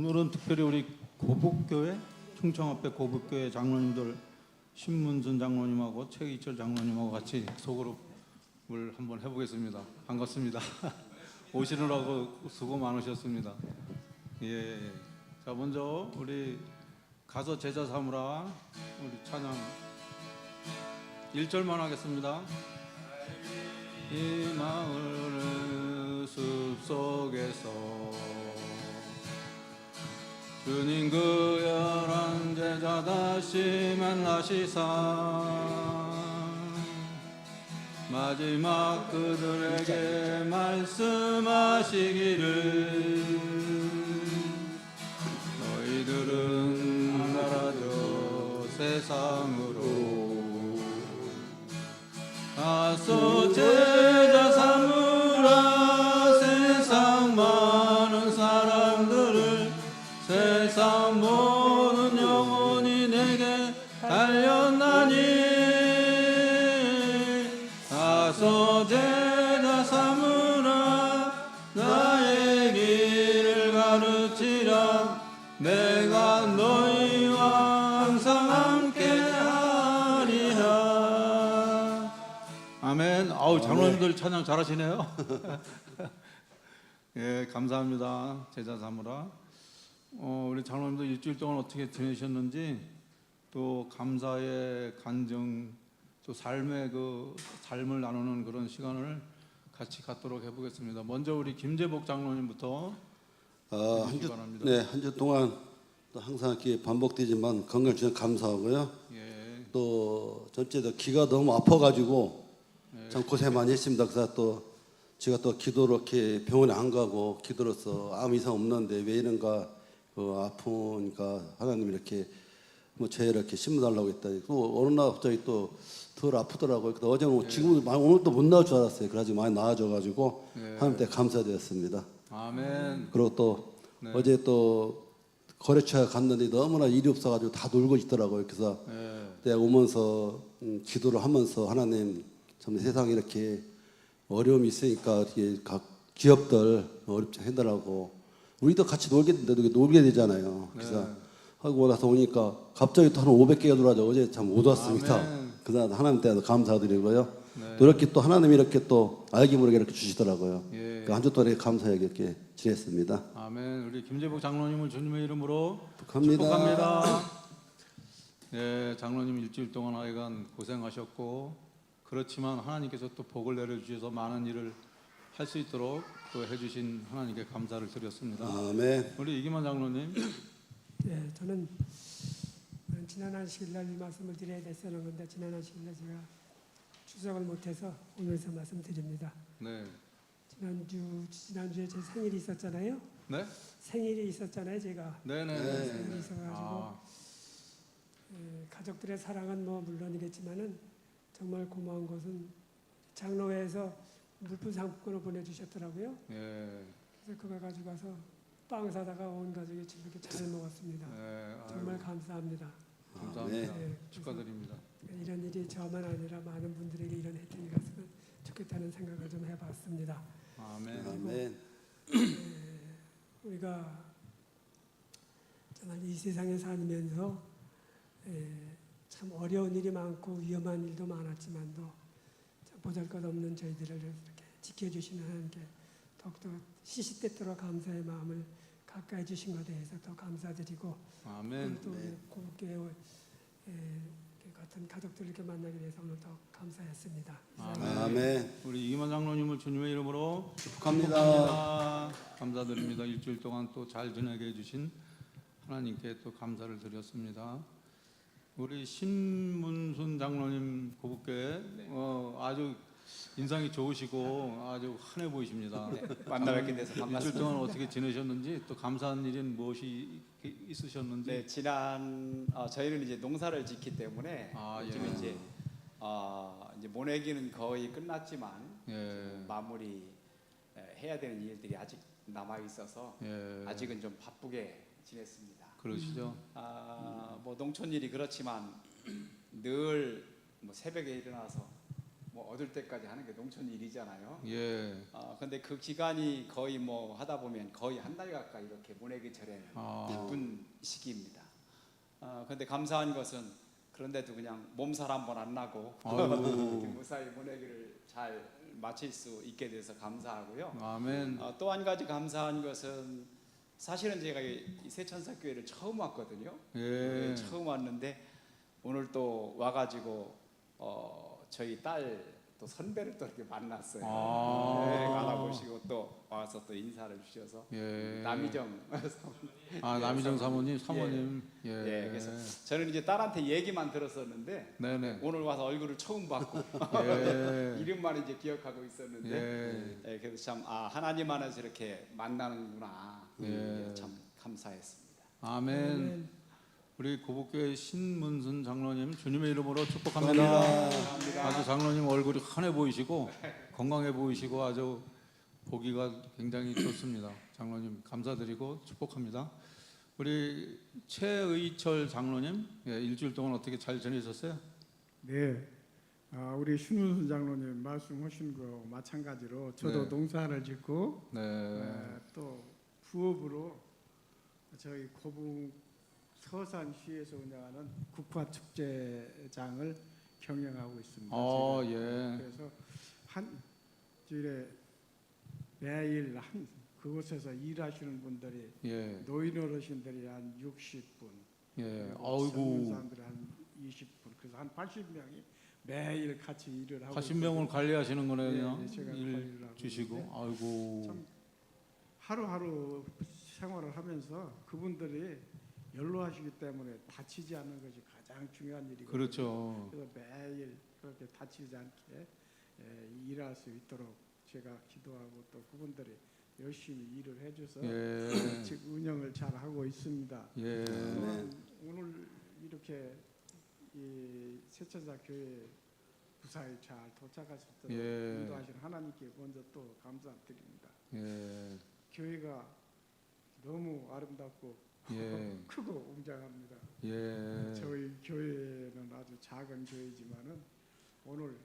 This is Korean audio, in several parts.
오늘은 특별히 우리 고북교회, 충청앞에 고북교회 장로님들 신문순 장로님하고 최기철 장로님하고 같이 소그룹을 한번 해보겠습니다. 반갑습니다. 오시느라고 수고 많으셨습니다. 예. 자, 먼저 우리 가서 제자 삼으라 우리 찬양 1절만 하겠습니다. 이 마을 숲속에서 주님 그 열한 제자 다시 만나시사 마지막 그들에게 말씀하시기를 너희들은 나라져 세상으로 가서 제자 삼으라 세상 많은 사람들을 세상 모든 영혼이 내게 달렸나니 가서 제자 삼으라 나의 길을 가르치라 내가 너희와 항상 함께하리라. 아멘. 아우 장로님들 찬양 잘하시네요. 예, 감사합니다. 제자 삼으라. 우리 장로님들 일주일 동안 어떻게 지내셨는지 또 감사의 간증 또 삶의 그 삶을 나누는 그런 시간을 같이 갖도록 해보겠습니다. 먼저 우리 김재복 장로님부터 바랍니다. 네, 한 주 동안 또 항상 이렇게 반복되지만 건강 주셔서 감사하고요. 예. 또 전체도 귀가 너무 아파가지고 예. 참 고생 많이 했습니다. 그래서 또 제가 또 기도로 이렇게 병원에 안 가고 기도로서 아무 이상 없는데 왜 이런가 아프니까 하나님이 이렇게 뭐 저희를 이렇게 심어달라고 했더니 또 어느 날 갑자기 또 덜 아프더라고요. 근데 어제는 지금 오늘 또 못 나올 줄 알았어요. 그래가지고 많이 나아져가지고 하나님께 감사드렸습니다. 아멘. 그리고 또 네. 어제 또 거래처에 갔는데 너무나 일이 없어가지고 다 놀고 있더라고요. 그래서 내가 오면서 기도를 하면서 하나님 참 세상에 이렇게 어려움이 있으니까 이렇게 각 기업들 어렵지 해달라고 우리도 같이 놀게 되잖아요. 그래서 하고 나서 오니까 갑자기 또 한 500개가 들어와서 어제 참 못 왔습니다. 그래서 하나님께 감사드리고요. 또 이렇게 또 하나님이 이렇게 또 알기 모르게 이렇게 주시더라고요. 예. 한 주 동안 감사하게 이렇게 지냈습니다. 아멘. 우리 김재복 장로님을 주님의 이름으로 축복합니다. 축복합니다. 네, 장로님 일주일 동안 하여간 고생하셨고 그렇지만 하나님께서 또 복을 내려주셔서 많은 일을 할 수 있도록 또 해주신 하나님께 감사를 드렸습니다. 아멘. 우리 이기만 장로님. 네, 저는 지난 안식일날 이 말씀을 드려야 됐었는 건데 지난 안식일날 제가 출석을 못해서 오면서 말씀드립니다. 네. 지난주에 제 생일이 있었잖아요. 네? 생일이 있었잖아요, 제가. 네네. 생일이 있어가지고 가족들의 사랑은 뭐 물론이겠지만은 정말 고마운 것은 장로회에서 물품 상품권을 보내주셨더라고요. 예. 그래서 그걸 가지고 가서 빵 사다가 온 가족이 즐겁게 잘 먹었습니다. 네. 정말 감사합니다. 감사합니다. 네, 축하드립니다. 이런 일이 저만 아니라 많은 분들에게 이런 혜택이 갔으면 좋겠다는 생각을 좀 해봤습니다. 아멘. 아멘. 우리가 정말 이 세상에 살면서 참 어려운 일이 많고 위험한 일도 많았지만도 참 보잘것없는 저희들을 이렇게 지켜주시는 하나님께 더욱더 시시때때로 감사의 마음을 가까이 주신 것에 대해서 더 감사드리고 아멘. 또 고맙게 같은 가족들을 이렇게 만나게 돼서 오늘 더 감사했습니다. 아멘. 우리 이기만 장로님을 주님의 이름으로 축복합니다. 감사드립니다. 일주일 동안 또 잘 지내게 해주신 하나님께 또 감사를 드렸습니다. 우리 신문순 장로님 고북교회 아주 인상이 좋으시고 아주 환해 보이십니다. 만나 뵙게 돼서 반갑습니다. 일주일 동안 어떻게 지내셨는지 또 감사한 일은 무엇이 있으셨는지. 네, 저희는 이제 농사를 짓기 때문에 요즘 예. 이제 모내기는 거의 끝났지만 예. 마무리 해야 되는 일들이 아직 남아 있어서 예. 아직은 좀 바쁘게 지냈습니다. 그러시죠? 뭐 농촌 일이 그렇지만 늘 뭐 새벽에 일어나서 뭐 얻을 때까지 하는 게 농촌 일이잖아요. 예. 근데 그 기간이 거의 뭐 하다 보면 거의 한 달 가까이 이렇게 모내기 절에 바쁜 시기입니다. 근데 감사한 것은 그런데도 그냥 몸살 한번 안 나고 아이고. 무사히 모내기를 잘 마칠 수 있게 돼서 감사하고요. 아멘. 또 한 가지 감사한 것은 사실은 제가 이 세천사교회를 처음 왔거든요. 예. 처음 왔는데 오늘 또 와가지고 저희 딸 또 선배를 또 이렇게 만났어요. 네, 알아보시고 또 와서 또 인사를 주셔서 예. 남희정 남희정 사모님. 예. 예, 그래서 저는 이제 딸한테 얘기만 들었었는데 네네. 오늘 와서 얼굴을 처음 봤고 예. 이름만 이제 기억하고 있었는데 예. 그래서 참 하나님 안에서 이렇게 만나는구나. 예. 참 감사했습니다. 아멘. 우리 고복교회 신문순 장로님 주님의 이름으로 축복합니다. 아주 장로님 얼굴이 환해 보이시고 건강해 보이시고 아주 보기가 굉장히 좋습니다. 장로님 감사드리고 축복합니다. 우리 최의철 장로님 일주일 동안 어떻게 잘 지내셨어요? 네, 우리 신문순 장로님 말씀하신 거 마찬가지로 저도 네. 농사를 짓고 네. 또 부업으로 저희 고북 서산시에서 운영하는 국화축제장을 경영하고 있습니다. 제가. 예. 그래서 한 주일에 매일 한 그곳에서 일하시는 분들이 예. 노인 어르신들이 한 60분, 예. 젊은 아이고. 사람들이 한 20분, 그래서 한 80명이 매일 같이 일을 하고 80명을 관리하시는 거네요. 네, 제가 일 관리를 하고 주시고. 있는데 아이고. 참 하루하루 생활을 하면서 그분들이 연로하시기 때문에 다치지 않는 것이 가장 중요한 일이거든요. 그렇죠. 그래서 매일 그렇게 다치지 않게 일할 수 있도록 제가 기도하고 또 그분들이 열심히 일을 해줘서 예. 지금 운영을 잘 하고 있습니다. 예. 오늘 이렇게 이 세천사 교회 무사히 잘 도착하셨도록 예. 인도하신 하나님께 먼저 또 감사드립니다. 예. 교회가 너무 아름답고 예. 크고 웅장합니다. 예. 저희 교회는 아주 작은 교회지만은 오늘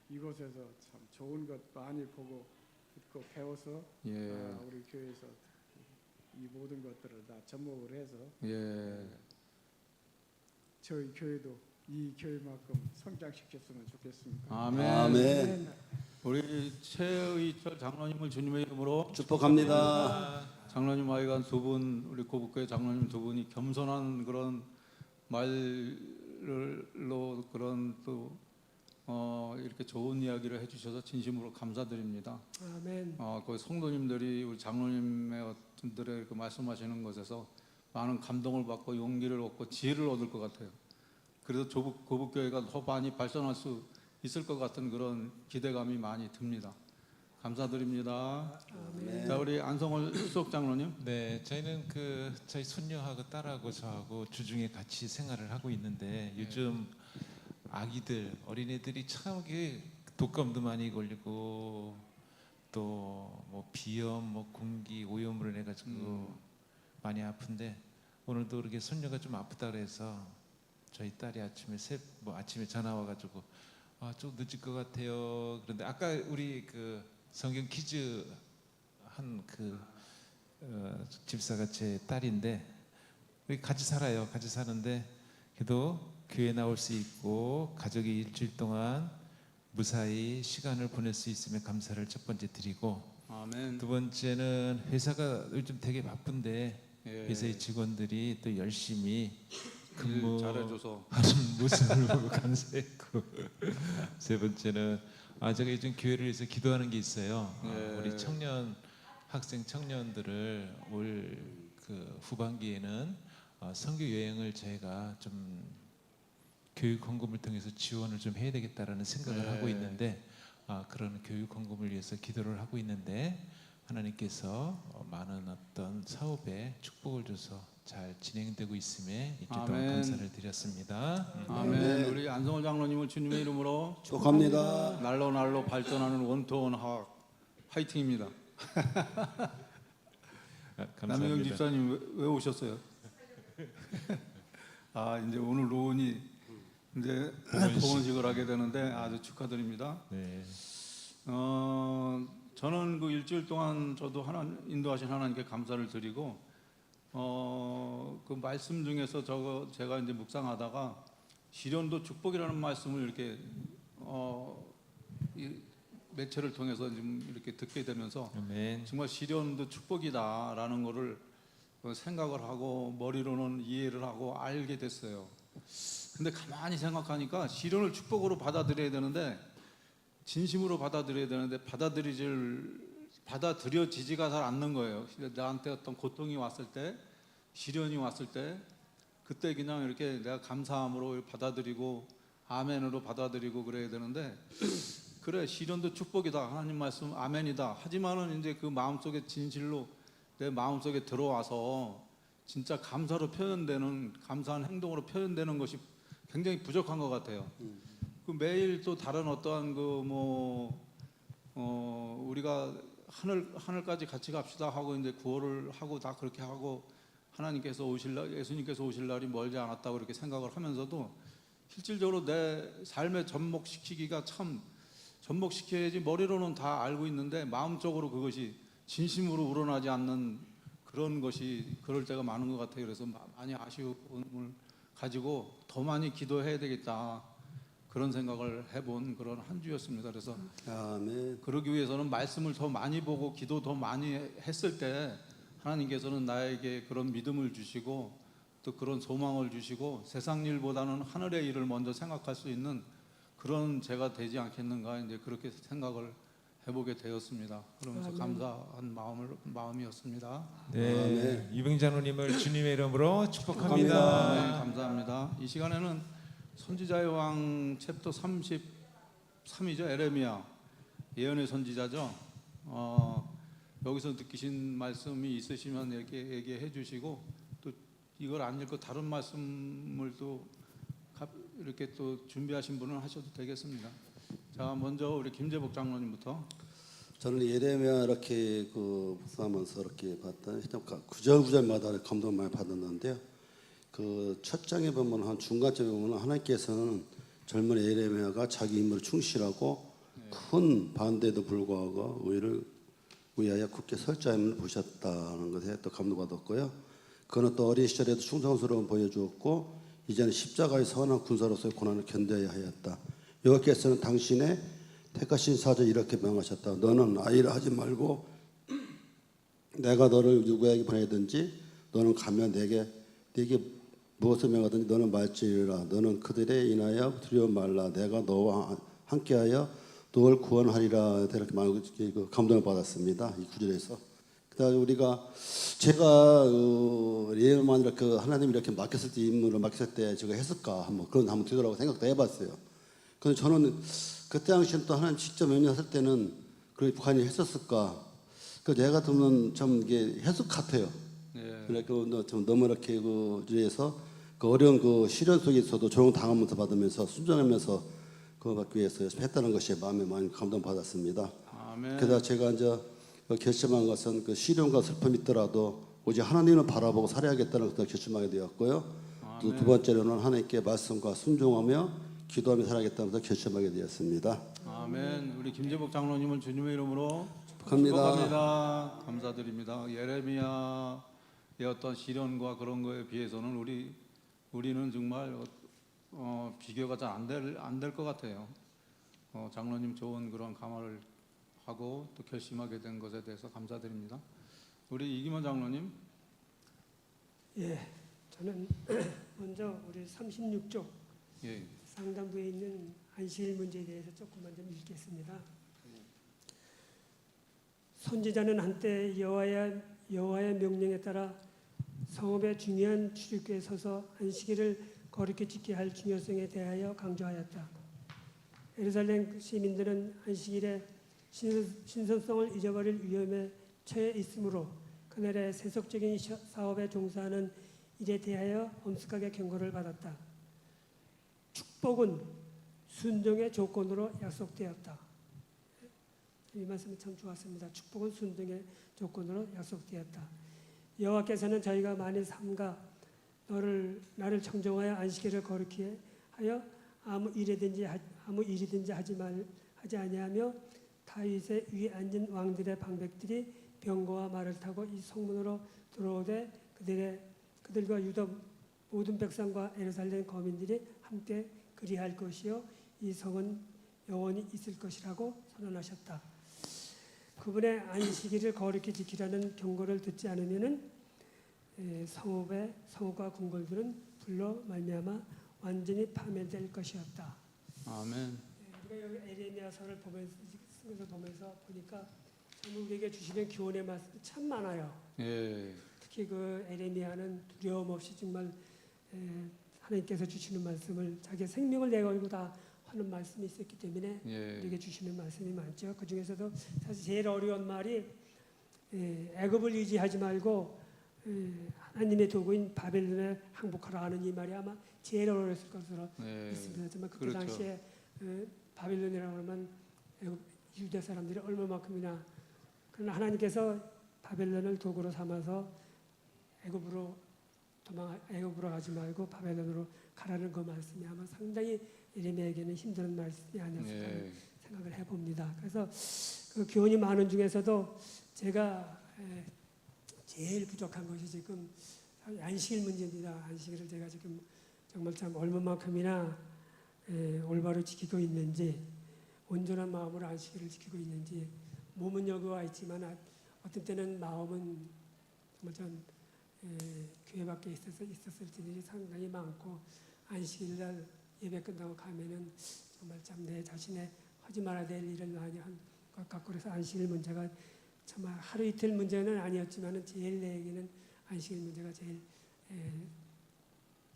이곳에서 참 좋은 것 많이 보고 듣고 배워서 예. 우리 교회에서 이 모든 것들을 다 접목을 해서 예. 저희 교회도 이 교회만큼 성장시켰으면 좋겠습니다. 아멘. 아멘. 우리 최의철 장로님을 주님의 이름으로 축복합니다. 장로님 아이가 두 분, 우리 고북교회 장로님 두 분이 겸손한 그런 말로 그런 또 이렇게 좋은 이야기를 해주셔서 진심으로 감사드립니다. 아멘. 그 성도님들이 우리 장로님의 분들의 그 말씀하시는 것에서 많은 감동을 받고 용기를 얻고 지혜를 얻을 것 같아요. 그래서 고북교회가 더 많이 발전할 수 있을 것 같은 그런 기대감이 많이 듭니다. 감사드립니다. 자, 우리 안성월 수석 장로님. 네, 저희는 저희 손녀하고 딸하고 저하고 주중에 같이 생활을 하고 있는데 요즘 아기들, 어린애들이 참 이게 독감도 많이 걸리고 또 뭐 비염, 뭐 공기 오염으로 해가지고 많이 아픈데 오늘도 그렇게 손녀가 좀 아프다 그래서 저희 딸이 아침에 전화 와가지고 좀 늦을 것 같아요. 그런데 아까 우리 성경 퀴즈 한 집사가 제 딸인데 우리 같이 살아요. 같이 사는데 그래도 교회 나올 수 있고 가족이 일주일 동안 무사히 시간을 보낼 수 있으면 감사를 첫 번째 드리고 아멘. 두 번째는 회사가 요즘 되게 바쁜데 예. 회사의 직원들이 또 열심히 일 잘해줘서. 하는 모습을 보고 감사했고 세 번째는 제가 요즘 교회를 위해서 기도하는 게 있어요. 예. 우리 학생 청년들을 올 후반기에는 선교 여행을 저희가 좀 교육 헌금을 통해서 지원을 좀 해야 되겠다라는 생각을 네. 하고 있는데 그런 교육 헌금을 위해서 기도를 하고 있는데 하나님께서 많은 어떤 사업에 축복을 줘서 잘 진행되고 있음에 일주일 동안 아멘. 감사를 드렸습니다. 아멘. 우리 안성월 장로님을 주님의 이름으로 축복합니다. 날로 발전하는 원투원학 화이팅입니다. 남영 감사합니다. 집사님 왜 오셨어요? 이제 오늘 로운이 이제 보건식을 하게 되는데 아주 축하드립니다. 네. 저는 그 일주일 동안 저도 인도하신 하나님께 감사를 드리고 그 말씀 중에서 제가 이제 묵상하다가 시련도 축복이라는 말씀을 이렇게 이 매체를 통해서 좀 이렇게 듣게 되면서 아멘. 정말 시련도 축복이다라는 거를 생각을 하고 머리로는 이해를 하고 알게 됐어요. 근데 가만히 생각하니까 시련을 축복으로 받아들여야 되는데 진심으로 받아들여야 되는데 받아들여지지가 잘 않는 거예요. 나한테 어떤 고통이 왔을 때, 시련이 왔을 때, 그때 그냥 이렇게 내가 감사함으로 받아들이고 아멘으로 받아들이고 그래야 되는데, 그래 시련도 축복이다 하나님 말씀 아멘이다 하지만은 이제 그 마음속에 진실로 내 마음속에 들어와서 진짜 감사로 표현되는, 감사한 행동으로 표현되는 것이 굉장히 부족한 것 같아요. 그 매일 또 다른 어떠한 우리가 하늘까지 같이 갑시다 하고 이제 구호를 하고 다 그렇게 하고 하나님께서 예수님께서 오실 날이 멀지 않았다고 이렇게 생각을 하면서도 실질적으로 내 삶에 접목시키기가 참 접목시켜야지. 머리로는 다 알고 있는데 마음적으로 그것이 진심으로 우러나지 않는 그런 것이 그럴 때가 많은 것 같아요. 그래서 많이 아쉬움을 가지고 더 많이 기도해야 되겠다 그런 생각을 해본 그런 한 주였습니다. 그래서 아멘. 그러기 위해서는 말씀을 더 많이 보고 기도 더 많이 했을 때 하나님께서는 나에게 그런 믿음을 주시고 또 그런 소망을 주시고 세상 일보다는 하늘의 일을 먼저 생각할 수 있는 그런 제가 되지 않겠는가 이제 그렇게 생각을 해보게 되었습니다. 그러면서 감사한 마음이었습니다. 네. 이병장로님을 주님의 이름으로 축복합니다. 네, 감사합니다. 이 시간에는 선지자의 왕 챕터 33이죠. 에레미야 예언의 선지자죠. 여기서 느끼신 말씀이 있으시면 이렇게 얘기해 주시고 또 이걸 안 읽고 다른 말씀을 또 이렇게 또 준비하신 분은 하셔도 되겠습니다. 자, 먼저 우리 김재복 장로님부터. 저는 예레미야 이렇게 묵상하면서 이렇게 봤더니 구절구절마다 감동을 많이 받았는데요. 그 첫 장에 보면 한 중간쯤에 보면 하나님께서는 젊은 예레미야가 자기 임무를 충실하고 큰 반대에도 불구하고 의를 위하여 굳게 설 자임을 보셨다는 것에 또 감동받았고요. 그는 또 어린 시절에도 충성스러움을 보여주었고 이제는 십자가의 선한 군사로서의 고난을 견뎌야 하였다. 여호와께서는 당신의 택하신 사자 이렇게 명하셨다. 너는 아이라 하지 말고 내가 너를 누구에게 보내든지 너는 가면 내게 무엇을 명하든지 너는 말지니라. 너는 그들에 인하여 두려워 말라. 내가 너와 함께하여 너를 구원하리라. 이렇게 감동을 받았습니다. 이 구절에서. 그다음에 제가 예언만 이렇게 하나님 이렇게 맡겼을 때 임무를 맡겼을 때 제가 했을까 한번 그런 한번 되더라고 생각도 해봤어요. 근데 저는 그때 당시에 또 하나님 직접 명령했을 때는 그렇게 북한이 했었을까? 그 내가 보면 좀 이게 해석 같아요. 그러니까 좀 너무 이렇게 주위에서 그 어려운 그 시련 속에서도 조롱 당하면서 받으면서 순종하면서 그거 받기 위해서 했다는 것이 마음에 많이 감동받았습니다. 아멘. 그래서 제가 이제 결심한 것은 그 시련과 슬픔이 있더라도 오직 하나님을 바라보고 살아야겠다는 것을 결심하게 되었고요. 또 두 번째로는 하나님께 말씀과 순종하며 기도하며 살아야겠다는 것을 결심하게 되었습니다. 아멘. 우리 김재복 장로님을 주님의 이름으로 축복합니다. 감사드립니다. 예레미야의 어떤 시련과 그런 거에 비해서는 우리는 정말 비교가 잘 안 될 것 같아요. 장로님 좋은 그런 감화를 하고 또 결심하게 된 것에 대해서 감사드립니다. 우리 이기만 장로님. 예, 저는 먼저 우리 36쪽 예. 상단부에 있는 안식일 문제에 대해서 조금만 좀 읽겠습니다. 선지자는 한때 여호와의 명령에 따라 성읍의 중요한 출입구에 서서 안식일을 거룩히 지켜야 할 중요성에 대하여 강조하였다. 예루살렘 시민들은 안식일에 신선성을 잊어버릴 위험에 처해 있으므로 그날의 세속적인 사업에 종사하는 일에 대하여 엄숙하게 경고를 받았다. 축복은 순종의 조건으로 약속되었다. 이 말씀이 참 좋았습니다. 축복은 순종의 조건으로 약속되었다. 여호와께서는 저희가 만일 삼가 나를 청정하여 안식일을 거룩히 하여 아무 일이든지 하지 아니하며 다윗의 위에 앉은 왕들의 방백들이 병거와 말을 타고 이 성문으로 들어오되 그들과 유다 모든 백성과 예루살렘 거민들이 함께 그리할 것이요 이 성은 영원히 있을 것이라고 선언하셨다. 그분의 안식일을 거룩히 지키라는 경고를 듣지 않으면은 성읍과 궁궐들은 불로 말미암아 완전히 파멸될 것이었다. 아멘. 우리가 여기 에레미야서를 보면서 보니까 정말 우리에게 주시는 교훈의 말씀이 참 많아요. 예. 특히 그 에레미야는 두려움 없이 정말 하나님께서 주시는 말씀을 자기 생명을 내걸고 다 하는 말씀이 있었기 때문에 예. 우리에게 주시는 말씀이 많죠. 그 중에서도 사실 제일 어려운 말이 애굽을 의지하지 말고 하나님의 도구인 바벨론에 항복하라 하는 이 말이 아마 제일 어려웠을 것으로 믿습니다. 정말 그때 그렇죠. 당시에 바벨론이라고 하면 유대 사람들이 얼마만큼이나 그러나 하나님께서 바벨론을 도구로 삼아서 애굽으로 가지 말고 바벨론으로 가라는 그 말씀이 아마 상당히 예레미야에게는 힘든 말씀이 아니었을까 생각을 해봅니다. 그래서 그 교훈이 많은 중에서도 제가 제일 부족한 것이 지금 안식일 문제입니다. 안식일을 제가 지금 정말 참 얼마만큼이나 올바로 지키고 있는지, 온전한 마음으로 안식일을 지키고 있는지, 몸은 여기 와 있지만 어떤 때는 마음은 정말 좀 교회 밖에 있었을 때들이 상당히 많고, 안식일 날 예배 끝나고 가면은 정말 참 내 자신의 하지 말아야 될 일을 많이 한 것 같고, 그래서 안식일 문제가 정말 하루 이틀 문제는 아니었지만 제일 내게는 안식일 문제가 제일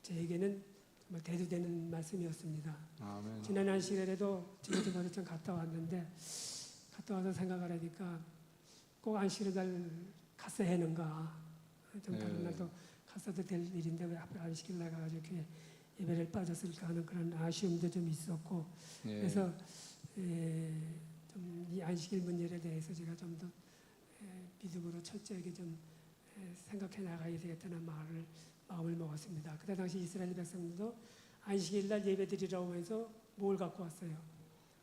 저에게는 정말 대두되는 말씀이었습니다. 아멘. 지난 안식일에도 제주도 거리천 갔다 왔는데 갔다 와서 생각을 하니까 꼭 안식일 날 갔어야 하는가, 좀 다른 날도 갔어도 될 일인데 왜 하필 안식일 날 가가지고 이렇게 예배를 빠졌을까 하는 그런 아쉬움도 좀 있었고, 그래서 좀 이 안식일 문제에 대해서 제가 좀 더 믿음으로 철저하게 좀 생각해 나가야 되겠다는 마음을 먹었습니다. 그때 당시 이스라엘 백성들도 안식일 날 예배 드리라고 해서 뭘 갖고 왔어요?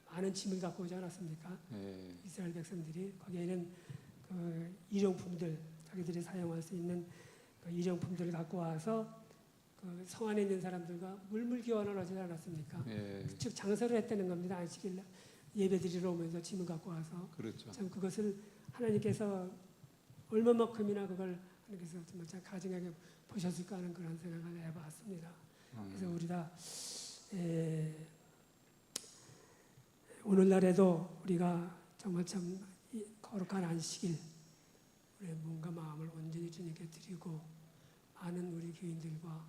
많은 짐을 갖고 오지 않았습니까? 이스라엘 백성들이 거기에는 그 일용품들, 자기들이 사용할 수 있는 그 일용품들을 갖고 와서 그 성 안에 있는 사람들과 물물교환을 하지 않았습니까? 즉 장사를 했다는 겁니다. 안식일 날 예배 드리러 오면서 짐을 갖고 와서. 그렇죠. 참 그것을 하나님께서 얼마만큼이나 그걸 하나님께서 정말 참 가증하게 보셨을까 하는 그런 생각을 해봤습니다. 그래서 우리가 오늘날에도 우리가 정말 참 거룩한 안식일, 우리의 몸과 마음을 온전히 주님께 드리고 많은 우리 교인들과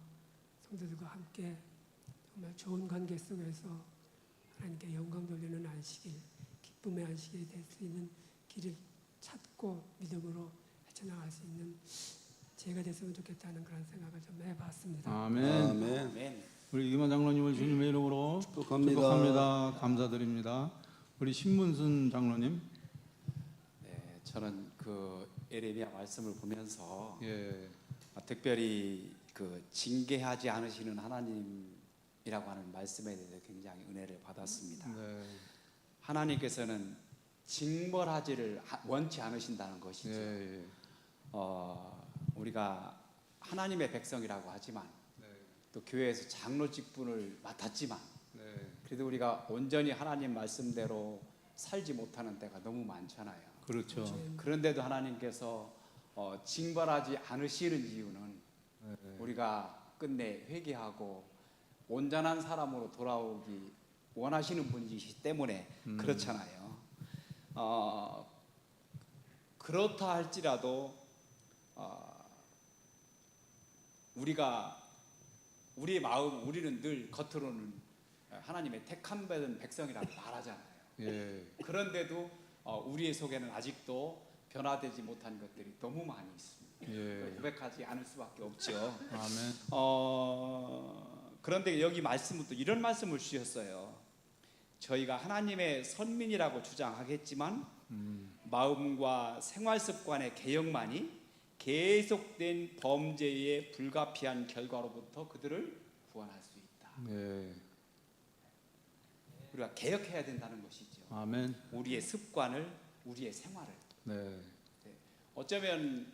성도들과 함께 정말 좋은 관계 속에서 하나님께 영광 돌리는 안식일, 기쁨의 안식일이 될 수 있는 길을 찾고 믿음으로 헤쳐나갈 수 있는 제가 됐으면 좋겠다는 그런 생각을 좀 해봤습니다. 아멘. 아멘. 우리 이만 장로님을 주님의 이름으로 축복합니다. 감사드립니다. 우리 신문순 장로님. 네, 저는 그 에레미야 말씀을 보면서 특별히 그 징계하지 않으시는 하나님이라고 하는 말씀에 대해서 굉장히 은혜를 받았습니다. 하나님께서는 징벌하지를 원치 않으신다는 것이죠. 우리가 하나님의 백성이라고 하지만 또 교회에서 장로 직분을 맡았지만 그래도 우리가 온전히 하나님 말씀대로 살지 못하는 때가 너무 많잖아요. 그렇죠. 그런데도 하나님께서 징벌하지 않으시는 이유는 우리가 끝내 회개하고 온전한 사람으로 돌아오기 원하시는 분이시기 때문에 그렇잖아요. 그렇다 할지라도 우리의 마음, 우리는 늘 겉으로는 하나님의 택함 받은 백성이라고 말하잖아요. 그런데도 우리의 속에는 아직도 변화되지 못한 것들이 너무 많이 있습니다. 고백하지 않을 수밖에 없죠. 아멘. 그런데 여기 말씀은 또 이런 말씀을 주셨어요. 저희가 하나님의 선민이라고 주장하겠지만 마음과 생활 습관의 개혁만이 계속된 범죄의 불가피한 결과로부터 그들을 구원할 수 있다. 우리가 개혁해야 된다는 것이죠. 아멘. 우리의 습관을, 우리의 생활을. 네. 어쩌면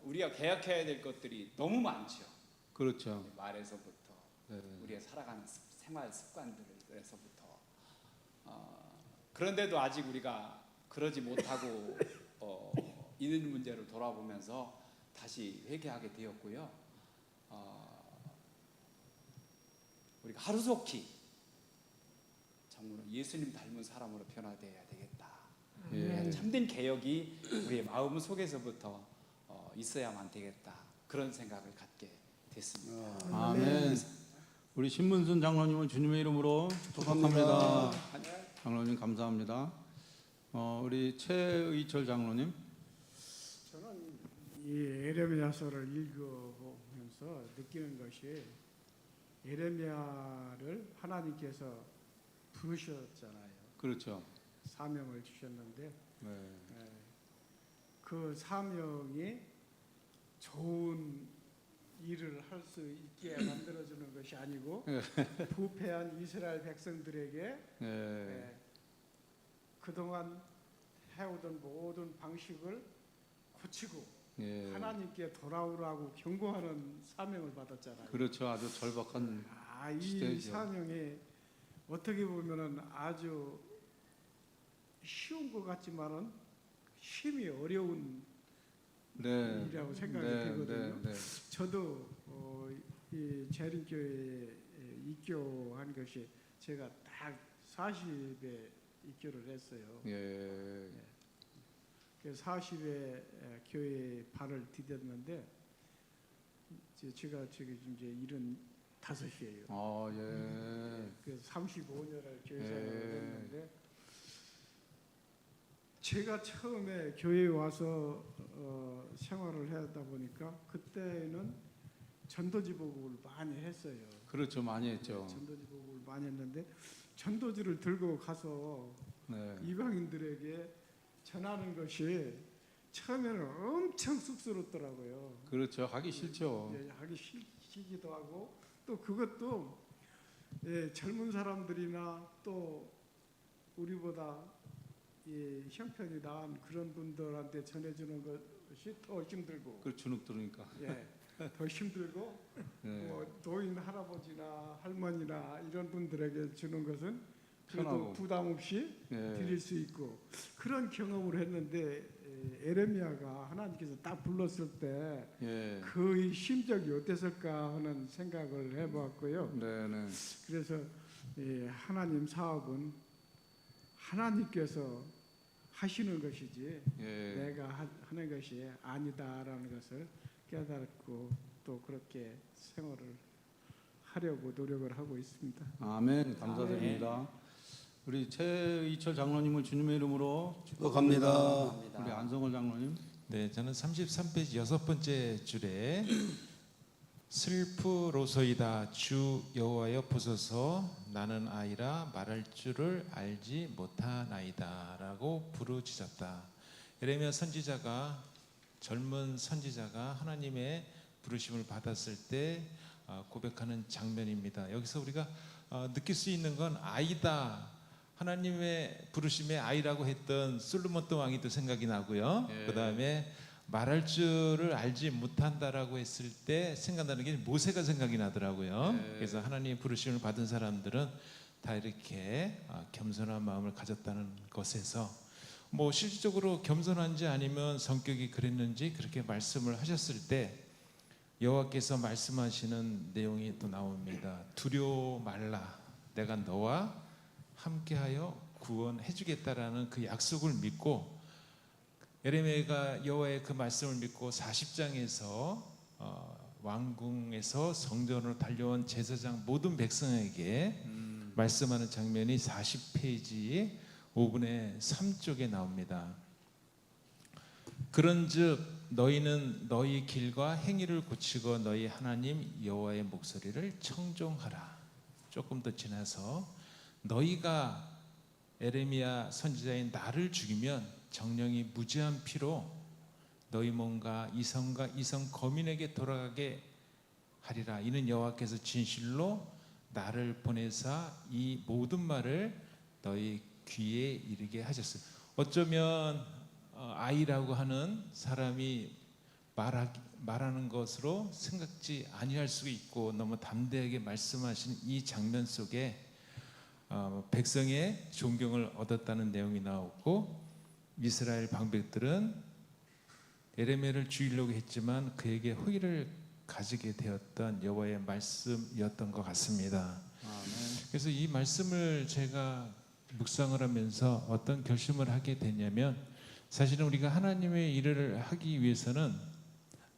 우리가 개혁해야 될 것들이 너무 많죠. 그렇죠. 말에서부터 네. 우리가 살아가는 생활 습관들에서부터 그런데도 아직 우리가 그러지 못하고 있는 문제를 돌아보면서 다시 회개하게 되었고요. 우리가 하루속히 정말로 예수님 닮은 사람으로 변화되어야 되겠다. 예. 참된 개혁이 우리의 마음 속에서부터 있어야만 되겠다. 그런 생각을 갖게 됐습니다. 아멘. 우리 신문순 장로님은 주님의 이름으로 축복합니다. 장로님 감사합니다. 우리 최의철 장로님. 저는 이 에레미야서를 읽어보면서 느끼는 것이 에레미야를 하나님께서 부르셨잖아요. 그렇죠. 사명을 주셨는데 네. 그 사명이 좋은 일을 할 수 있게 만들어주는 것이 아니고 부패한 이스라엘 백성들에게 네. 그동안 해오던 모든 방식을 고치고 예. 하나님께 돌아오라고 경고하는 사명을 받았잖아요. 그렇죠. 아주 절박한 이 시대죠. 사명이 어떻게 보면은 아주 쉬운 것 같지만은 힘이 어려운 네. 일이라고 생각이 네. 되거든요. 네. 네. 저도 이 재림교회에 입교한 것이 제가 딱 40에 입교를 했어요. 예. 그래서 40에 교회에 발을 디뎠는데 제가 지금 이제 75이에요. 아, 예. 그래서 35년을 교회 예. 생활을 했는데 제가 처음에 교회에 와서 생활을 하다 보니까 그때는 전도지복을 많이 했어요. 그렇죠. 많이 했죠. 전도지복을 많이 했는데 전도지를 들고 가서 네. 이방인들에게 전하는 것이 처음에는 엄청 쑥스럽더라고요. 그렇죠. 하기 싫죠. 예, 하기 싫기도 하고 또 그것도 젊은 사람들이나 또 우리보다 형편이 나은 그런 분들한테 전해주는 것이 더 힘들고 그 주눅 들으니까. 더 힘들고 네. 노인 할아버지나 할머니나 이런 분들에게 주는 것은 그래도 편하고. 부담 없이 예. 드릴 수 있고 그런 경험을 했는데 에레미야가 하나님께서 딱 불렀을 때 예. 그의 심정이 어땠을까 하는 생각을 해봤고요. 네, 네. 그래서 하나님 사업은 하나님께서 하시는 것이지 예. 내가 하는 것이 아니다라는 것을 깨닫고 또 그렇게 생활을 하려고 노력을 하고 있습니다. 아멘. 감사드립니다. 우리 최의철 장로님을 주님의 이름으로 축복합니다. 우리 안성월 장로님. 네, 저는 33페이지 6번째 줄에 슬프로소이다 주 여호와여 보소서 나는 아이라 말할 줄을 알지 못하나이다라고 부르짖었다. 예레미야 선지자가 젊은 선지자가 하나님의 부르심을 받았을 때 고백하는 장면입니다. 여기서 우리가 느낄 수 있는 건 아이다. 하나님의 부르심의 아이라고 했던 솔로몬 왕이도 생각이 나고요. 예. 그다음에 말할 줄을 알지 못한다라고 했을 때 생각나는 게 모세가 생각이 나더라고요. 예. 그래서 하나님의 부르심을 받은 사람들은 다 이렇게 겸손한 마음을 가졌다는 것에서 뭐 실질적으로 겸손한지 아니면 성격이 그랬는지 그렇게 말씀을 하셨을 때 여호와께서 말씀하시는 내용이 또 나옵니다. 두려워 말라. 내가 너와 함께하여 구원해 주겠다라는 그 약속을 믿고 예레미야가 여호와의 그 말씀을 믿고 40장에서 왕궁에서 성전으로 달려온 제사장 모든 백성에게 말씀하는 장면이 40페이지 5분의 3쪽에 나옵니다. 그런즉 너희는 너희 길과 행위를 고치고 너희 하나님 여호와의 목소리를 청종하라. 조금 더 지나서 너희가 에레미야 선지자인 나를 죽이면 정령이 무지한 피로 너희 몸과 이성과 이성 거민에게 돌아가게 하리라. 이는 여호와께서 진실로 나를 보내사 이 모든 말을 너희 귀에 이르게 하셨어요. 어쩌면 아이라고 하는 사람이 말하는 것으로 생각지 아니할 수 있고 너무 담대하게 말씀하신 이 장면 속에 백성의 존경을 얻었다는 내용이 나오고 이스라엘 방백들은 에레미야를 죽이려고 했지만 그에게 호의를 가지게 되었던 여호와의 말씀이었던 것 같습니다. 그래서 이 말씀을 제가 묵상을 하면서 어떤 결심을 하게 됐냐면, 사실은 우리가 하나님의 일을 하기 위해서는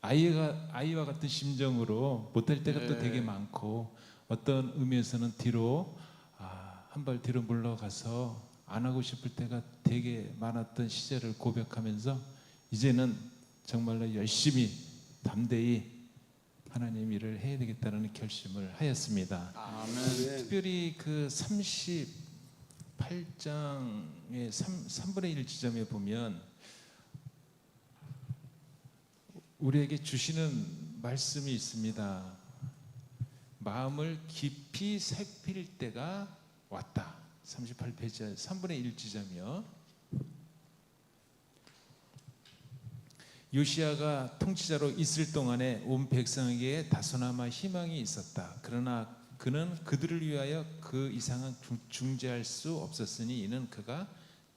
아이와 같은 심정으로 못할 때가 또 되게 많고, 어떤 의미에서는 뒤로 한 발 뒤로 물러가서 안 하고 싶을 때가 되게 많았던 시절을 고백하면서 이제는 정말로 열심히 담대히 하나님 일을 해야 되겠다는 결심을 하였습니다. 아멘. 특별히 그 38장의 3분의 1 지점에 보면 우리에게 주시는 말씀이 있습니다. 마음을 깊이 살필 때가 왔다. 38페이지 3분의 1 지점이요. 요시야가 통치자로 있을 동안에 온 백성에게 다소나마 희망이 있었다. 그러나 그는 그들을 위하여 그 이상은 중재할 수 없었으니 이는 그가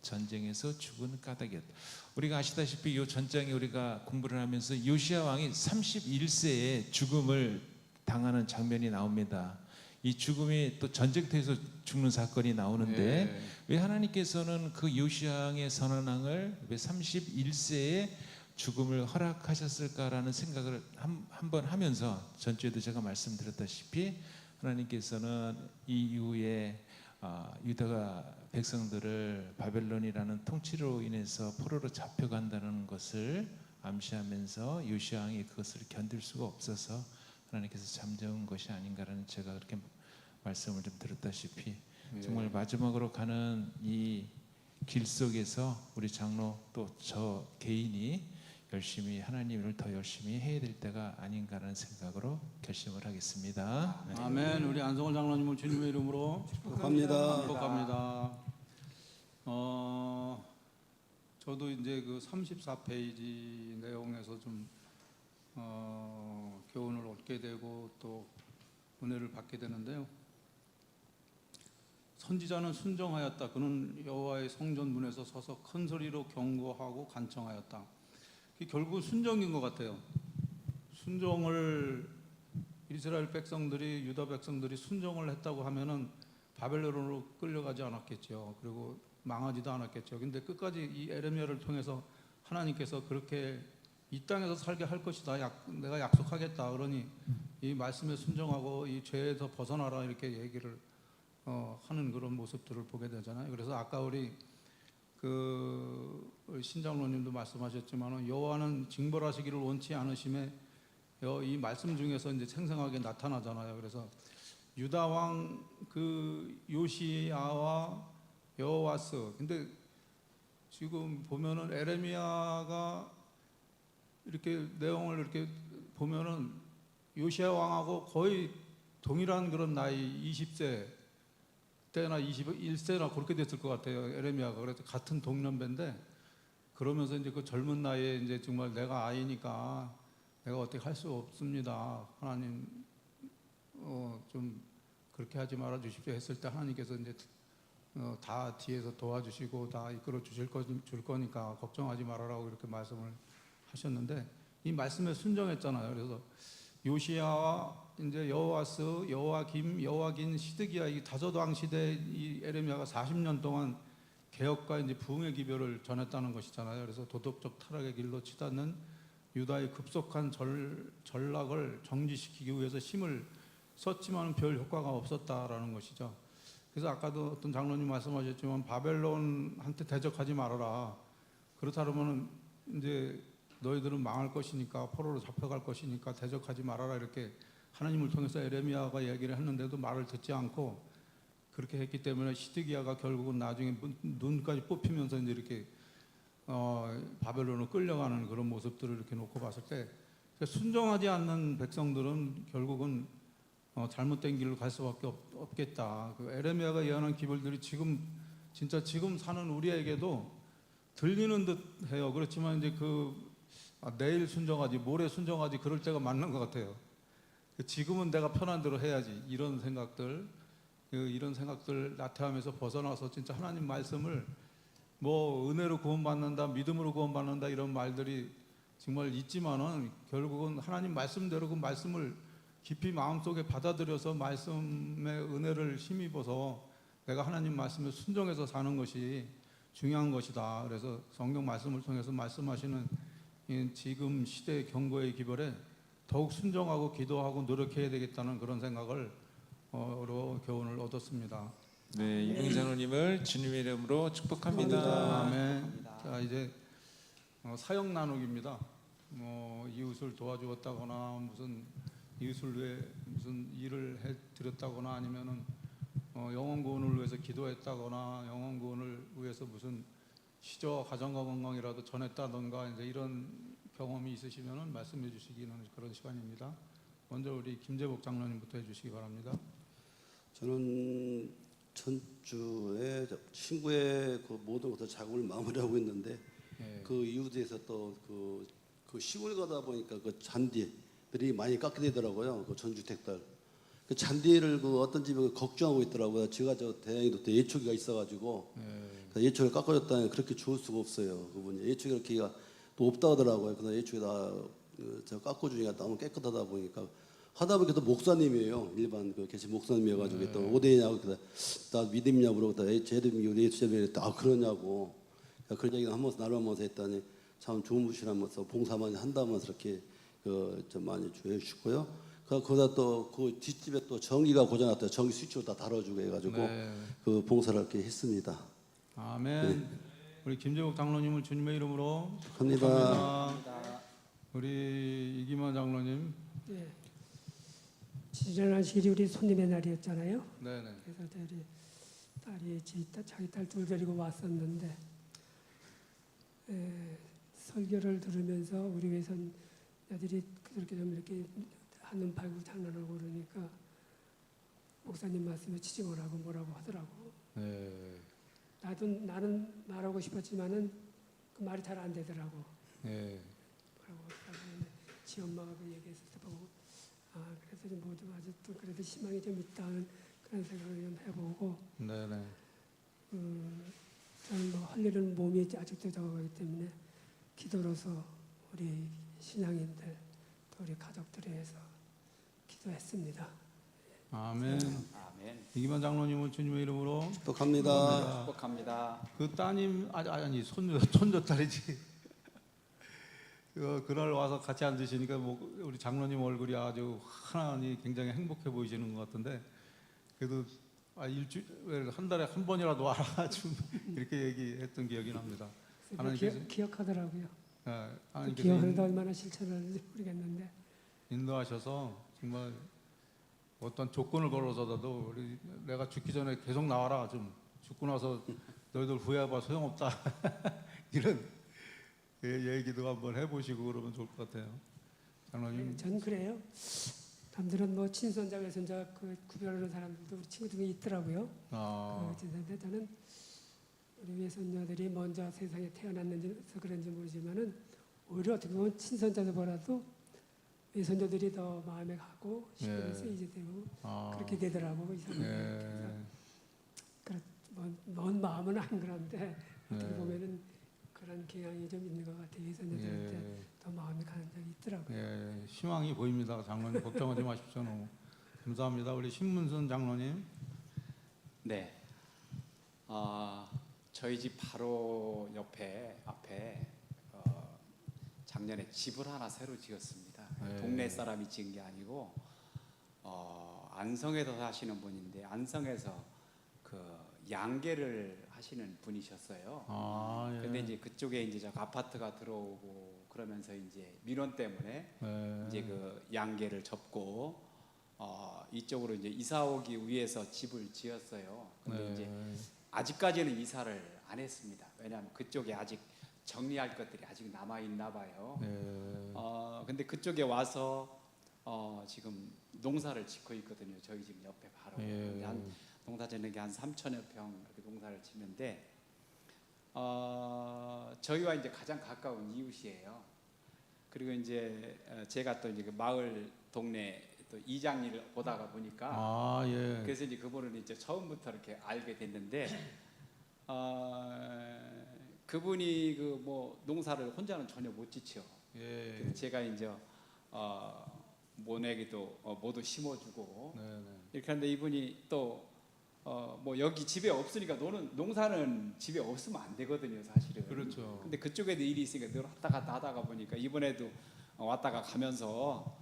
전쟁에서 죽은 까닭이었다. 우리가 아시다시피 이 전장에 우리가 공부를 하면서 요시야 왕이 31세에 죽음을 당하는 장면이 나옵니다. 이 죽음이 또 전쟁터에서 죽는 사건이 나오는데 왜 하나님께서는 그 요시야 왕의 선언왕을 왜 31세에 죽음을 허락하셨을까라는 생각을 한번 하면서, 전주에도 제가 말씀드렸다시피 하나님께서는 이 이후에 유다가 백성들을 바벨론이라는 통치로 인해서 포로로 잡혀간다는 것을 암시하면서 요시야 왕이 그것을 견딜 수가 없어서 하나님께서 잠재운 것이 아닌가라는, 제가 그렇게 말씀을 좀 드렸다시피 정말 마지막으로 가는 이 길 속에서 우리 장로 또 저 개인이 열심히 하나님을 더 열심히 해야 될 때가 아닌가라는 생각으로 결심을 하겠습니다. 네. 아멘. 우리 안성월 장로님을 주님의 이름으로 축복합니다. 축복합니다. 저도 이제 그 34페이지 내용에서 좀 교훈을 얻게 되고 또 은혜를 받게 되는데요. 선지자는 순종하였다. 그는 여호와의 성전 문에서 서서 큰 소리로 경고하고 간청하였다. 결국 순종인 것 같아요. 순종을 이스라엘 백성들이, 유다 백성들이 순종을 했다고 하면은 바벨론으로 끌려가지 않았겠죠. 그리고 망하지도 않았겠죠. 근데 끝까지 이 에레미야를 통해서 하나님께서 그렇게 이 땅에서 살게 할 것이다. 내가 약속하겠다. 그러니 이 말씀에 순종하고 이 죄에서 벗어나라 이렇게 얘기를 하는 그런 모습들을 보게 되잖아요. 그래서 아까 우리 신장로님도 말씀하셨지만 여호와는 징벌하시기를 원치 않으심에 이 말씀 중에서 이제 생생하게 나타나잖아요. 그래서 유다 왕 그 요시야와 여호와스, 근데 지금 보면은 에레미야가 이렇게 내용을 이렇게 보면은 요시야 왕하고 거의 동일한 그런 나이, 20세 때나 21세나 그렇게 됐을 것 같아요. 에레미야가. 그래서 같은 동년배인데, 그러면서 이제 그 젊은 나이에 이제 정말 내가 아이니까 내가 어떻게 할 수 없습니다. 하나님 좀 그렇게 하지 말아 주십시오 했을 때 하나님께서 이제 다 뒤에서 도와주시고 다 이끌어 줄 거니까 걱정하지 말아라고 이렇게 말씀을 하셨는데, 이 말씀에 순종했잖아요. 그래서 요시야와 이제 여호와스, 여호와김, 여호와긴, 시드기야, 이 다섯 왕 시대 이 에레미야가 40년 동안 개혁과 이제 부흥의 기별을 전했다는 것이잖아요. 그래서 도덕적 타락의 길로 치닫는 유다의 급속한 전락을 정지시키기 위해서 힘을 썼지만 별 효과가 없었다라는 것이죠. 그래서 아까도 어떤 장로님 말씀하셨지만 바벨론한테 대적하지 말아라. 그렇다 그러면 이제 너희들은 망할 것이니까, 포로로 잡혀갈 것이니까 대적하지 말아라 이렇게 하나님을 통해서 에레미야가 얘기를 했는데도 말을 듣지 않고 그렇게 했기 때문에 시드기야가 결국은 나중에 눈까지 뽑히면서 이제 이렇게 바벨론으로 끌려가는 그런 모습들을 이렇게 놓고 봤을 때, 순종하지 않는 백성들은 결국은 잘못된 길로 갈 수밖에 없겠다. 그 에레미야가 예언한 기별들이 진짜 지금 사는 우리에게도 들리는 듯 해요. 그렇지만 이제 내일 순종하지, 모레 순종하지 그럴 때가 맞는 것 같아요. 지금은 내가 편한 대로 해야지 이런 생각들 나태함에서 벗어나서 진짜 하나님 말씀을 뭐 은혜로 구원받는다, 믿음으로 구원받는다 이런 말들이 정말 있지만은 결국은 하나님 말씀대로 그 말씀을 깊이 마음속에 받아들여서 말씀의 은혜를 힘입어서 내가 하나님 말씀에 순종해서 사는 것이 중요한 것이다. 그래서 성경 말씀을 통해서 말씀하시는 이 지금 시대의 경고의 기별에 더욱 순종하고 기도하고 노력해야 되겠다는 그런 생각을 교훈을 얻었습니다. 네, 이병희 장로님을 주님의 이름으로 축복합니다. 아멘. 자, 이제 사역 나누기입니다. 이웃을 도와주었다거나 무슨 이웃을 위해 무슨 일을 해 드렸다거나 아니면은 영혼 구원을 위해서 기도했다거나 영혼 구원을 위해서 무슨 시저 가정과 건강이라도 전했다던가 이제 이런 경험이 있으시면은 말씀해 주시기는 그런 시간입니다. 먼저 우리 김재복 장로님부터 해주시기 바랍니다. 저는 전주에 친구의 그 모든 것을 작업을 마무리하고 있는데 그 이웃에서 또 그 시골 가다 보니까 그 잔디들이 많이 깎게 되더라고요. 그 전주택들. 그 잔디를 그 어떤 집에 걱정하고 있더라고요. 제가 대양에도 또 예초기가 있어가지고 그 예초기를 깎아줬다니 그렇게 좋을 수가 없어요. 그분이 예초기가 이렇게 또 없다 하더라고요. 그래서 예초기다 저 깎아주니까 너무 깨끗하다 보니까 하다 보니까 또 목사님이에요. 일반 그 계신 목사님이어가지고 또 어디냐고 그래서 나 믿음냐 물어보다 제 이름이 예수님이 그러냐고 그런 얘기를 하면서 나누면서 했더니 참 좋은 분이라면서 봉사 많이 한다면서 이렇게 좀 많이 주시고요. 거기다 또 그 뒷집에 또 전기가 고장났다. 전기 스위치로 다 달아주고 해가지고 그 봉사를 이렇게 했습니다. 아멘. 우리 김재복 장로님을 주님의 이름으로 축하합니다. 축복합니다. 우리 이기만 장로님. 예. 지난 시일이 우리 손님의 날이었잖아요. 네네. 그래서 저희 딸이 자기 딸 둘 데리고 왔었는데 설교를 들으면서 우리 외손녀들이 그렇게 좀 이렇게 한눈 팔고 장난하고 그러니까 목사님 말씀에 치징을 하고 뭐라고 하더라고. 나는 말하고 싶었지만은 그 말이 잘 안 되더라고. 뭐라고 하더라고. 지 엄마가 그 얘기했을 때 보고 그래서 좀 모두 아직도 그래도 희망이 좀 있다는 그런 생각을 좀 해보고. 네네. 저는 뭐 할 일은 몸이 아직도 적어가기 때문에 기도로서 우리 신앙인들 또 우리 가족들에 의해서 기도했습니다. 아멘. 아멘. 이기만 장로님을 주님의 이름으로 축복합니다. 축복합니다. 그 따님 아니 손녀 딸이지. 그날 와서 같이 앉으시니까 우리 장로님 얼굴이 아주 환하니 굉장히 행복해 보이시는 것 같은데 그래도 일주일 한 달에 한 번이라도 와라 좀 이렇게 얘기했던 기억이 납니다. 기억하더라고요. 하나님께서 기억하는데 얼마나 실천하는지 모르겠는데 인도하셔서 정말 어떤 조건을 걸어서라도 내가 죽기 전에 계속 나와라 좀 죽고 나서 너희들 후회해봐 소용없다 이런 얘기도 한번 해보시고 그러면 좋을 것 같아요. 장로님. 전 그래요. 남들은 뭐 친손자 외손자 그 구별하는 사람들도 우리 친구 중에 있더라고요. 그런데 저는 우리 외손녀들이 먼저 세상에 태어났는지서 그런지 모르지만은 오히려 어떻게 보면 친손자들보다도 외손녀들이 더 마음에 가고 신경이 쓰이게 되고 그렇게 되더라고 이사람들. 먼 마음은 안 그런데 어떻게 보면은 그런 경향이 좀 있는 것 같아요. 외손녀들한테 더 마음이 가는 적이 있더라고요. 희망이 보입니다. 장로님 걱정하지 마십시오. 너무 감사합니다. 우리 신문선 장로님. 네. 저희 집 바로 앞에 작년에 집을 하나 새로 지었습니다. 동네 사람이 지은 게 아니고 안성에서 사시는 분인데 안성에서 그 양계를 하시는 분이셨어요. 근데 이제 그쪽에 이제 저 아파트가 들어오고 그러면서 이제 민원 때문에 이제 그 양계를 접고 이쪽으로 이제 이사 오기 위해서 집을 지었어요. 근데 이제 아직까지는 이사를 안 했습니다. 왜냐하면 그쪽에 아직 정리할 것들이 아직 남아 있나 봐요. 근데 그쪽에 와서 지금 농사를 짓고 있거든요. 저희 집 옆에 바로. 예. 한 농사 짓는 게 한 3,000여 평 이렇게 농사를 짓는데 저희와 이제 가장 가까운 이웃이에요. 그리고 이제 제가 또 이제 그 마을 동네 또 이장 일을 보다가 보니까 예. 그래서 이제 그분을 이제 처음부터 이렇게 알게 됐는데 그분이 그 뭐 농사를 혼자는 전혀 못 짓죠. 예. 그래서 제가 이제 모내기도 모두 심어주고 네, 네. 이렇게 하는데 이분이 또 뭐 여기 집에 없으니까 농사는 집에 없으면 안 되거든요, 사실은. 그렇죠. 근데 그쪽에도 일이 있으니까 늘 왔다 갔다 하다가 보니까 이번에도 왔다가 가면서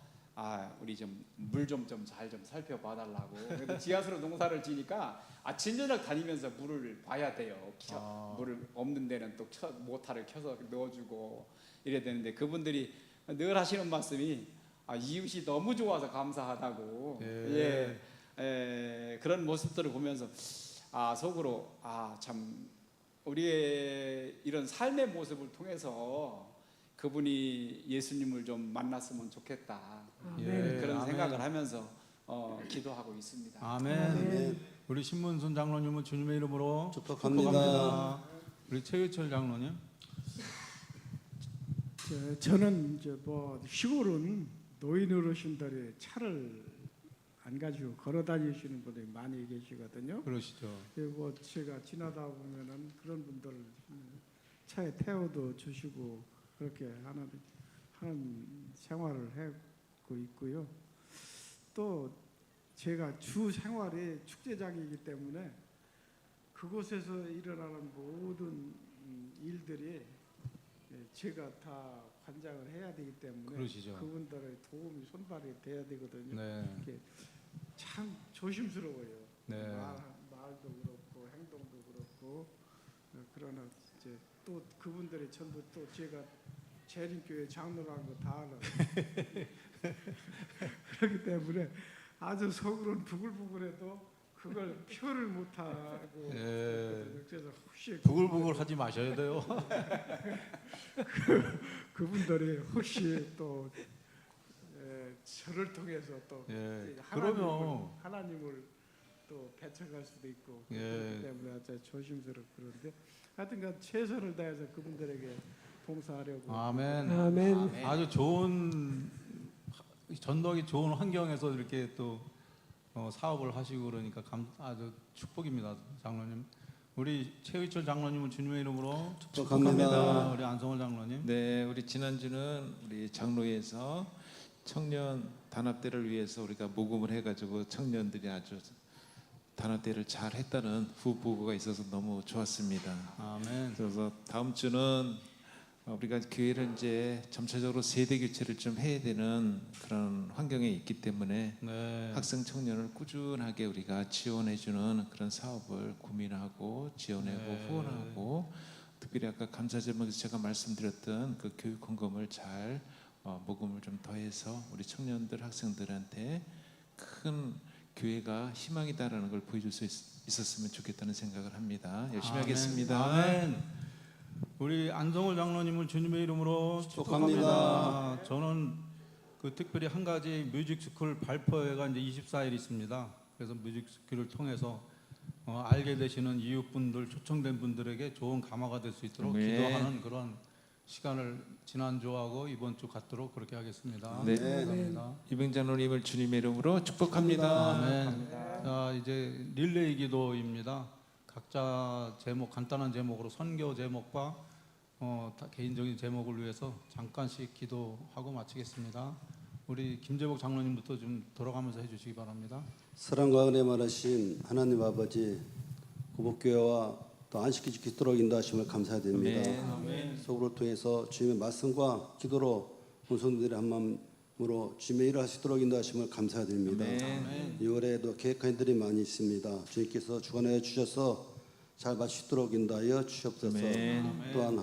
우리 좀 물 좀 잘 좀 살펴봐 달라고. 근데 지하수로 농사를 지니까 아침 저녁 다니면서 물을 봐야 돼요. 물을 없는 데는 또 모터를 켜서 넣어주고 이래야 되는데 그분들이 늘 하시는 말씀이 이웃이 너무 좋아서 감사하다고. 예. 그런 모습들을 보면서 속으로 참 우리의 이런 삶의 모습을 통해서 그분이 예수님을 좀 만났으면 좋겠다. 예. 그런 아멘. 생각을 하면서 기도하고 있습니다. 아멘. 우리 신문순 장로님은 주님의 이름으로 축복합니다. 우리 최유철 장로님. 저는 이제 뭐 시골은 노인 어르신들이 차를 안 가지고 걸어 다니시는 분들이 많이 계시거든요. 그러시죠. 그리고 제가 지나다 보면은 그런 분들 차에 태워도 주시고 그렇게 하는 생활을 하고 있고요. 또 제가 주 생활이 축제장이기 때문에 그곳에서 일어나는 모든 일들이 제가 다 관장을 해야 되기 때문에 그러시죠. 그분들의 도움이 손발이 돼야 되거든요. 네. 이렇게 참 조심스러워요. 네. 말도 그렇고 행동도 그렇고 그러나 이제 또 그분들이 전부 또 제가 재림교회 장로라는 거 다 알아요. 그렇기 때문에 아주 속으로는 부글부글해도 그걸 표를 못하고 그래서 혹시 부글부글 하지 마셔야 돼요. 그분들이 혹시 또 저를 통해서 또 하나님을 또 배척할 수도 있고 그렇기 때문에 아주 조심스럽고 그런데 하여튼간 최선을 다해서 그분들에게 봉사하려고. 아멘. 아멘. 아주 좋은 전덕이 좋은 환경에서 이렇게 또 사업을 하시고 그러니까 아주 축복입니다, 장로님. 우리 최의철 장로님은 주님의 이름으로 축복합니다. 우리 안성월 장로님. 네, 우리 지난주는 우리 장로회에서 청년 단합대를 위해서 우리가 모금을 해가지고 청년들이 아주 단합대를 잘 했다는 후보가 있어서 너무 좋았습니다. 아멘. 그래서 다음 주는 우리가 교회를 이제 점차적으로 세대 교체를 좀 해야 되는 그런 환경에 있기 때문에 네. 학생 청년을 꾸준하게 우리가 지원해주는 그런 사업을 고민하고 지원하고 후원하고 특별히 아까 감사 제목에서 제가 말씀드렸던 그 교육 헌금을 잘 모금을 좀 더해서 우리 청년들 학생들한테 큰 교회가 희망이다라는 걸 보여줄 수 있었으면 좋겠다는 생각을 합니다. 열심히 아멘. 하겠습니다. 아멘. 우리 안성월 장로님을 주님의 이름으로 축복합니다. 저는 그 특별히 한 가지 뮤직스쿨 발표회가 이제 24일 있습니다. 그래서 뮤직스쿨을 통해서 알게 되시는 이웃분들, 초청된 분들에게 좋은 감화가 될 수 있도록 기도하는 그런 시간을 지난주하고 이번 주 갖도록 그렇게 하겠습니다. 네. 감사합니다. 이병 장로님을 주님의 이름으로 축복합니다. 아멘. 자, 이제 릴레이 기도입니다. 각자 제목, 간단한 제목으로 선교 제목과 개인적인 제목을 위해서 잠깐씩 기도하고 마치겠습니다. 우리 김재복 장로님부터 좀 돌아가면서 해주시기 바랍니다. 사랑과 은혜 많으신 하나님 아버지, 고복교회와 또 안식일 지키도록 인도하심을 감사드립니다. 서구를 통해서 주님의 말씀과 기도로 본성들이 한 마음으로 주님의 일을 할 수 있도록 인도하심을 감사드립니다. 6월에도 계획한 일들이 많이 있습니다. 주님께서 주관하여 주셔서 잘 마칠 수 있도록 인도하여 주시옵소서. 또한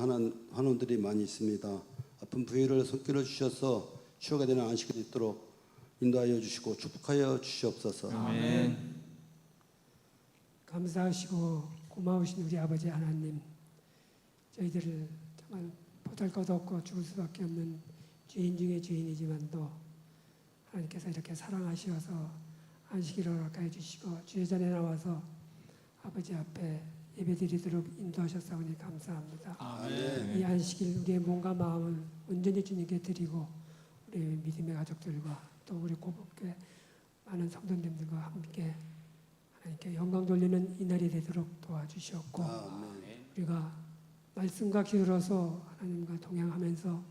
환원들이 많이 있습니다. 아픈 부위를 손길을 주셔서 치유가 되는 안식이 있도록 인도하여 주시고 축복하여 주시옵소서. 감사하시고 고마우신 우리 아버지 하나님, 저희들을 정말 보잘것없고 죽을 수밖에 없는 죄인 중에 죄인이지만도 하나님께서 이렇게 사랑하시어서 안식일을 허락하여 주시고 주의 전에 나와서 아버지 앞에 예배드리도록 인도하셨사오니 감사합니다. 아멘. 이 안식일 우리의 몸과 마음을 온전히 주님께 드리고 우리 믿음의 가족들과 또 우리 고복교회 많은 성도님들과 함께 하나님께 영광 돌리는 이날이 되도록 도와주시옵고 우리가 말씀과 기울어서 하나님과 동행하면서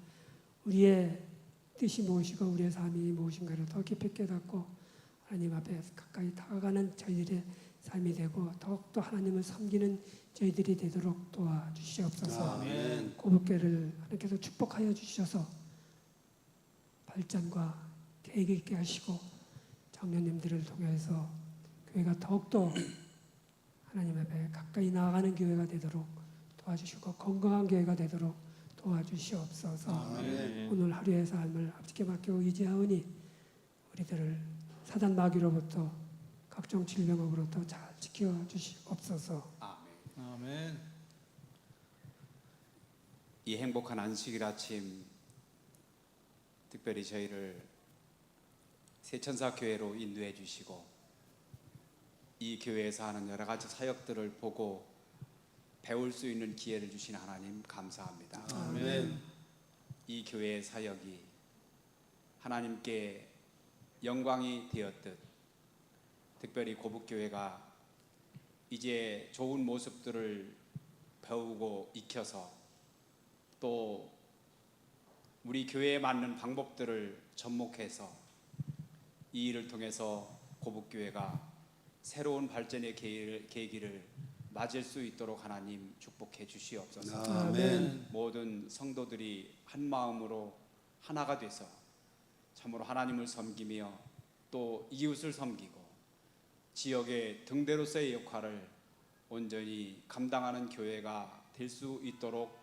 우리의 뜻이 무엇이고 우리의 삶이 무엇인가를 더 깊이 깨닫고 하나님 앞에 가까이 다가가는 저희들의 삶이 되고 더욱더 하나님을 섬기는 저희들이 되도록 도와주시옵소서. 고복교회를 하나님께서 축복하여 주셔서 발전과 계획 있게 하시고 청년님들을 통해서 교회가 더욱더 하나님 앞에 가까이 나아가는 교회가 되도록 도와주시고 건강한 교회가 되도록 도와주시옵소서. 오늘 하루의 삶을 아버지께 맡기고 의지하오니 우리들을 사단 마귀로부터 각종 질병으로부터 잘 지켜주시옵소서. 아멘. 이 행복한 안식일 아침 특별히 저희를 세천사 교회로 인도해 주시고 이 교회에서 하는 여러 가지 사역들을 보고 배울 수 있는 기회를 주신 하나님 감사합니다. 아멘. 이 교회의 사역이 하나님께 영광이 되었듯 특별히 고북교회가 이제 좋은 모습들을 배우고 익혀서 또 우리 교회에 맞는 방법들을 접목해서 이 일을 통해서 고북교회가 새로운 발전의 계기를 맞을 수 있도록 하나님 축복해 주시옵소서. 아멘. 모든 성도들이 한 마음으로 하나가 돼서 참으로 하나님을 섬기며 또 이웃을 섬기고 지역의 등대로서의 역할을 온전히 감당하는 교회가 될 수 있도록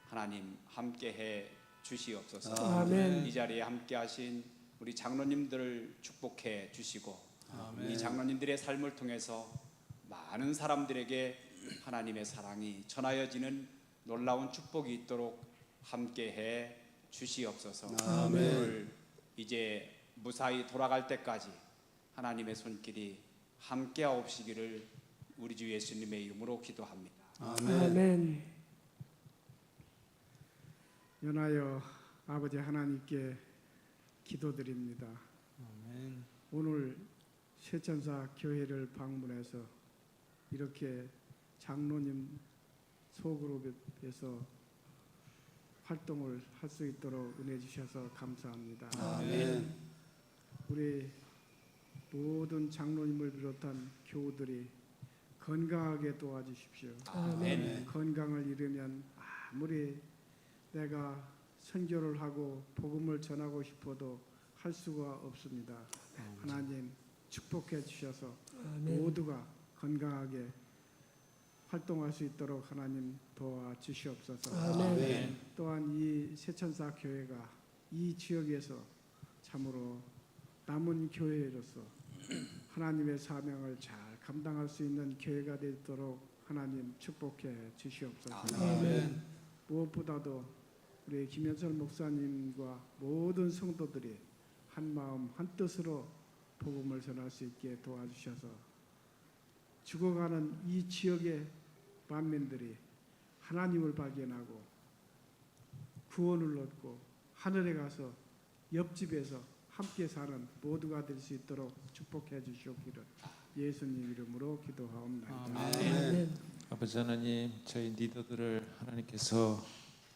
하나님 함께해 주시옵소서. 아멘. 이 자리에 함께하신 우리 장로님들을 축복해 주시고 아멘. 이 장로님들의 삶을 통해서 많은 사람들에게 하나님의 사랑이 전하여지는 놀라운 축복이 있도록 함께해 주시옵소서. 아멘. 오늘 이제 무사히 돌아갈 때까지 하나님의 손길이 함께하옵시기를 우리 주 예수님의 이름으로 기도합니다. 아멘. 연하여 아버지 하나님께 기도드립니다. 아멘. 오늘 세천사 교회를 방문해서 이렇게 장로님 소그룹에서 활동을 할 수 있도록 은혜 주셔서 감사합니다. 아멘. 우리 모든 장로님을 비롯한 교우들이 건강하게 도와주십시오. 아멘. 건강을 잃으면 아무리 내가 선교를 하고 복음을 전하고 싶어도 할 수가 없습니다. 하나님 축복해 주셔서 아멘. 모두가 건강하게 활동할 수 있도록 하나님 도와주시옵소서. 아멘. 또한 이 세천사 교회가 이 지역에서 참으로 남은 교회로서 하나님의 사명을 잘 감당할 수 있는 교회가 되도록 하나님 축복해 주시옵소서. 아멘. 무엇보다도 우리 김현철 목사님과 모든 성도들이 한 마음 한 뜻으로 복음을 전할 수 있게 도와주셔서 죽어가는 이 지역의 만민들이 하나님을 발견하고 구원을 얻고 하늘에 가서 옆집에서 함께 사는 모두가 될 수 있도록 축복해 주시옵기를 예수님 이름으로 기도하옵나이다. 아멘. 아버지 하나님, 저희 리더들을 하나님께서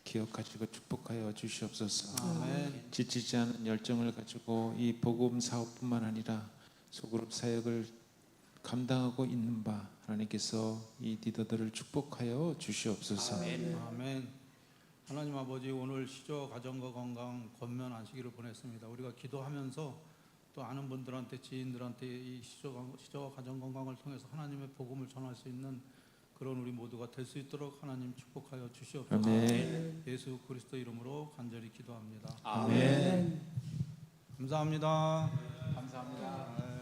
기억하시고 축복하여 주시옵소서. 아멘. 지치지 않은 열정을 가지고 이 복음 사업뿐만 아니라 소그룹 사역을 감당하고 있는 바 하나님께서 이 리더들을 축복하여 주시옵소서. 아멘. 하나님 아버지, 오늘 시조 가정과 건강 권면 안식일을 보냈습니다. 우리가 기도하면서 또 아는 분들한테 지인들한테 이 시조 가정 건강을 통해서 하나님의 복음을 전할 수 있는 그런 우리 모두가 될 수 있도록 하나님 축복하여 주시옵소서. 아멘. 예수 그리스도 이름으로 간절히 기도합니다. 아멘. 아멘. 감사합니다. 감사합니다. 네.